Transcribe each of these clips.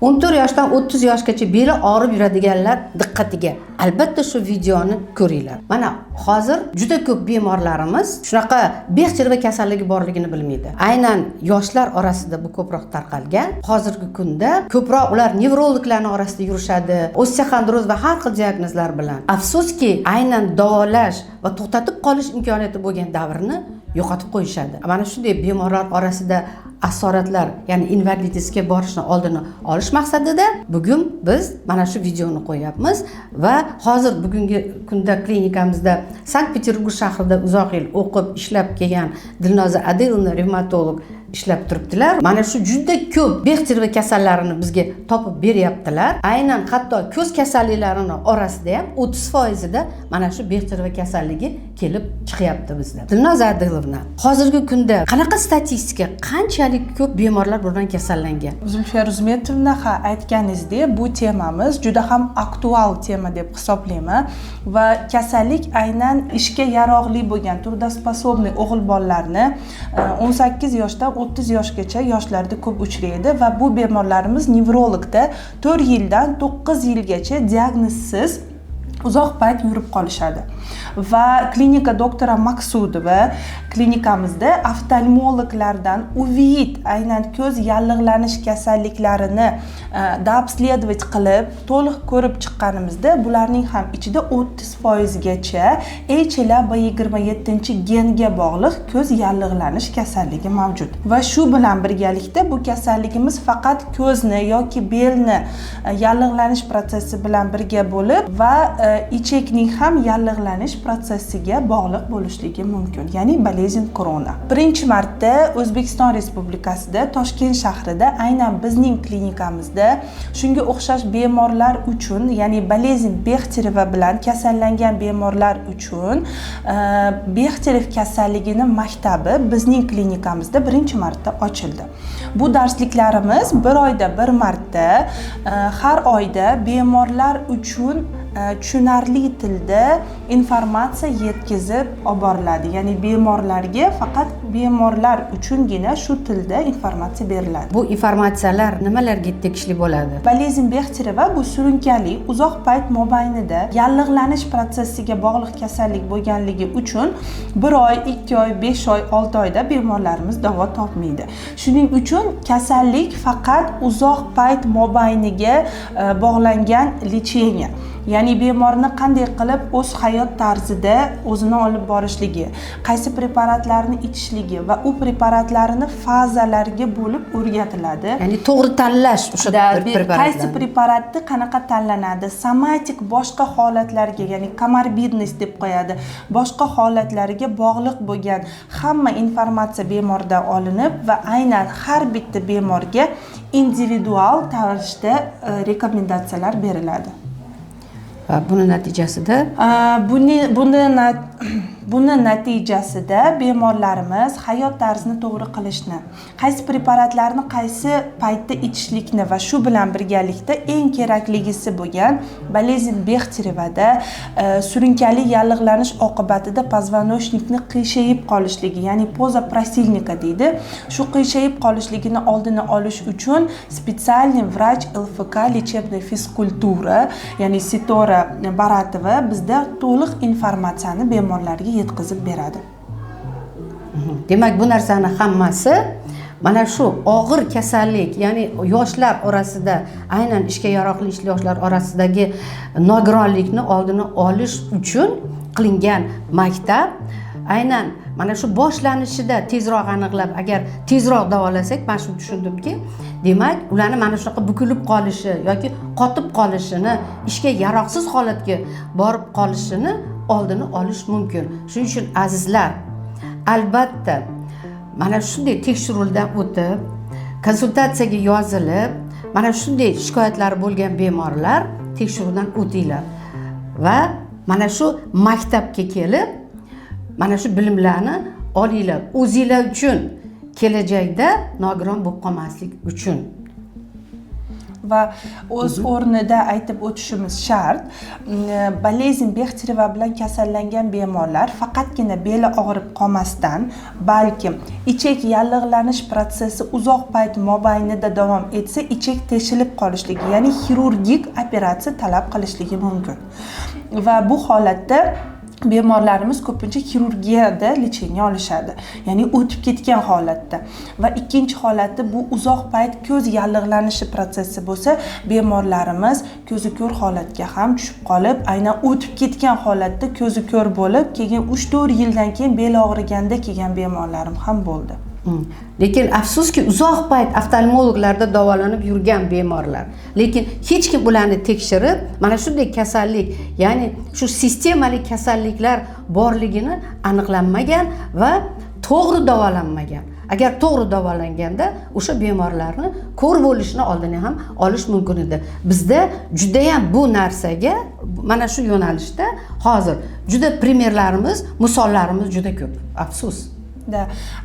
14 yoshdan 30 yoshgacha beli og'rib yuradiganlar diqqatiga albatta shu videoni ko'ringlar. Mana hozir juda ko'p bemorlarimiz shunaqa bel chirva kasalligi borligini bilmaydi. Aynan yoshlar orasida bu ko'proq tarqalgan. Hozirgi kunda ko'proq ular nevrologlarning orasida yurishadi. Osteoxondroz va har xil diagnozlar bilan. Afsuski, aynan davolash va to'xtatib qolish imkoniyati bo'lgan davrni yo'qotib qo'yishadi. Mana shunday bemorlar orasida asoratlar, ya'ni invaliditetsga borishni oldini olish maqsadida bugun biz mana shu videoni qo'yapmiz va hozir bugungi kunda klinikamizda Sankt-Peterburg shahrida uzoq yil o'qib, ishlab kelgan Dilnoza Adilova revmatolog ishlab turibdilar. Mana shu juda ko'p bel chirva kasallarini bizga topib beryaptilar. Aynan hatto ko'z kasalliklarining orasida ham 30% da mana shu bel chirva kasalligi kelib chiqyapti bizda. Dilnoza Adilovna, hozirgi kunda qanaqa statistika, qanchalik ko'p bemorlar bundan kasallangan? Zulfiya Ruzmetovna, aytganingizdek, bu temamiz juda ham aktual tema deb hisoblayman va kasallik aynan ishga yaroqli bo'lgan, trudоспособный o'g'il bolalarni 18 yoshdan 30 yoshgacha yoshlarda ko'p uchraydi va bu bemorlarimiz nevrologda 4 yildan 9 yilgacha diagnozsiz uzoq payt yurib qolishadi. Va klinika doktora Maqsudova klinikamizda oftalmologlardan uvid, aynan ko'z yallig'lanish kasalliklarini doobsledovat qilib to'liq ko'rib chiqqanimizda bularning ham ichida 30% gacha HLA-B27 genga bog'liq ko'z yallig'lanish kasalligi mavjud. Va shu bilan birgalikda bu kasalligimiz faqat ko'zni yoki belni yallig'lanish prosessi bilan birga bo'lib va ichakning ham yallig'lanish prosessiga bog'liq bo'lishligi mumkin, ya'ni bolezen Krona. Birinchi marta O'zbekiston Respublikasida Toshkent shahrida aynan bizning klinikamizda shunga o'xshash bemorlar uchun, ya'ni bolezen Bexterev bilan kasallangan bemorlar uchun Bexterev kasalligini maktabi bizning klinikamizda birinchi marta ochildi. Bu darsliklarimiz bir oyda bir marta, har oyda bemorlar uchun tushunarli tilda informatsiya yetkazib olib boriladi. Ya'ni bemorlarga faqat bemorlar uchungina shu tilda informatsiya beriladi. Bu informatsiyalar nimalarga tegishli bo'ladi? Bolezen Bexterev bu surunkali uzoq payt mobaynida yallig'lanish prosessiga bog'liq kasallik bo'lganligi uchun 1 oy, 2 oy, 5 oy, 6 oyda bemorlarimiz davo topmaydi. Shuning uchun kasallik faqat uzoq payt mobayniga bog'langan lecheniya. Ya'ni bemorni qanday qilib o'z hayot tarzida o'zini olib borishligi, qaysi preparatlarni ichishligi va u preparatlarni fazalarga bo'lib o'rgatiladi. Ya'ni to'g'ri tanlash o'sha preparatlarni. Qaysi preparatni qanaqa tanlanadi, somatik boshqa holatlarga, ya'ni komorbidnost deb qo'yadi, boshqa holatlarga bog'liq bo'lgan hamma informatsiya bemordan olinib va aynan har bitta bemorga individual tarzda rekomendatsiyalar beriladi. Va buni natijasida buni natijasida bemorlarimiz hayot tarzini to'g'ri qilishni, qaysi preparatlarni qaysi paytda ichishlikni va shu bilan birgalikda eng kerakligisi bo'lgan bolezen Bexterevda surunkali yallig'lanish oqibatida poзвоночникni qiyshayib qolishligi, ya'ni pozoprosilnika deydi. Shu qiyshayib qolishligini oldini olish uchun специальный врач LFK lechebniy fizkultura, ya'ni Sitora Baratova bizda to'liq informatsiyani bemorlarga yetkazib beradi. Demak, bu narsani hammasi mana shu og'ir kasallik, ya'ni yoshlar orasida, aynan ishga yaroqli yoshlar orasidagi nogironlikni oldini olish uchun qilingan maktab. Aynan mana shu boshlanishida tezroq aniqlab, agar tezroq davolasak, men shuni tushundimki, demak, ularni mana shunaqa bukilib qolishi yoki qotib qolishini, ishga yaroqsiz holatga borib qolishini oldini olish mumkin. Shuning uchun azizlar, albatta mana shunday tekshiruvdan o'tib, konsultatsiyaga yozilib, mana shunday shikoyatlari bo'lgan bemorlar tekshiruvdan o'tinglar va mana shu maktabga kelib, mana shu bilimlarni olinglar. O'zinglar uchun, kelajakda nogiron bo'lib qolmaslik uchun. va o'z o'rnida aytib o'tishimiz shart. Bolezn Bextereva bilan kasallangan bemorlar faqatgina beli og'rib qolmasdan, balkim ichak yallig'lanish protsessi uzoq payt mobaynida davom etsa, ichak teshilib qolishligi, ya'ni xirurgik operatsiya talab qilishligi mumkin. Va bu holatda bemorlarimiz ko'pincha xirurgiyada lecheniya olishadi, ya'ni o'tib ketgan holatda. Va ikkinchi holatda bu uzoq payt ko'z yallig'lanishi protsessi bo'lsa, bemorlarimiz ko'zi ko'r holatga ham tushib qolib, aynan o'tib ketgan holatda ko'zi ko'r bo'lib, keyin 3-4 yildan keyin bel og'riganda kelgan bemorlarim ham bo'ldi. Lekin afsuski uzoq payt oftalmologlarda davolanib yurgan bemorlar, lekin hech kim ularni tekshirib, mana shunday kasallik, ya'ni shu sistemali kasalliklar borligini aniqlanmagan va to'g'ri davolanmagan. Agar to'g'ri davolanganda o'sha bemorlarni ko'r bo'lishini oldini ham olish mumkin edi. Bizda juda ham bu narsaga, mana shu yo'nalishda hozir juda primerlarimiz, misollarimiz juda ko'p. Afsus.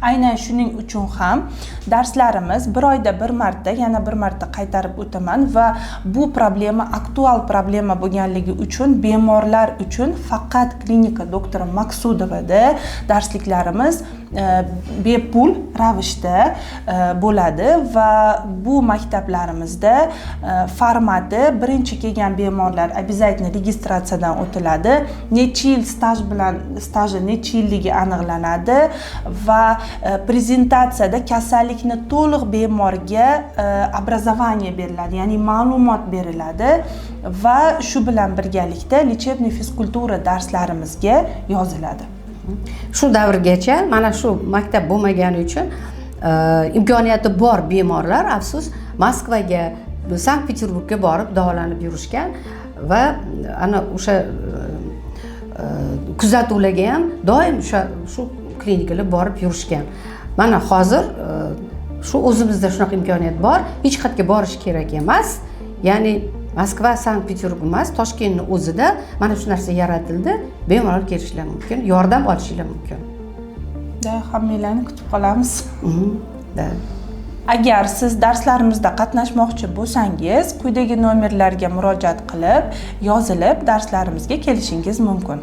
Aynan shuning uchun ham darslarimiz bir oyda bir marta, yana bir marta qaytarib o'taman va bu problema aktual problema bo'lganligi uchun bemorlar uchun faqat klinika doktor Maqsudovada darsliklarimiz bepul ravishda bo'ladi va bu maktablarimizda formati birinchi kelgan bemorlar обязательно registratsiyadan o'tiladi. Necha yil staji necha yilligi aniqlanadi va prezentatsiyada kasallikni to'liq bemorga образование beriladi, ya'ni ma'lumot beriladi va shu bilan birgalikda lechebniy fizkultura darslarimizga yoziladi. Shu davrgacha mana shu maktab bo'lmagani uchun imkoniyati bor bemorlar afsus Moskvaga, Sankt-Peterburgga borib davolanib yurishgan va ana o'sha kuzatuvlarga ham doim shu klinikaga borib yurishgan. Mana hozir shu o'zimizda shunaqa imkoniyat bor, hech qayerga borish kerak emas. Ya'ni Moskva, Sankt-Peterburg emas, Toshkentning o'zida mana shu narsa yaratildi. Bemalol kelishlar mumkin, yordam olishlar mumkin. Hammanglarni kutib qolamiz. Agar siz darslarimizda qatnashmoqchi bo'lsangiz, quyidagi nomerlarga murojaat qilib, yozilib darslarimizga kelishingiz mumkin.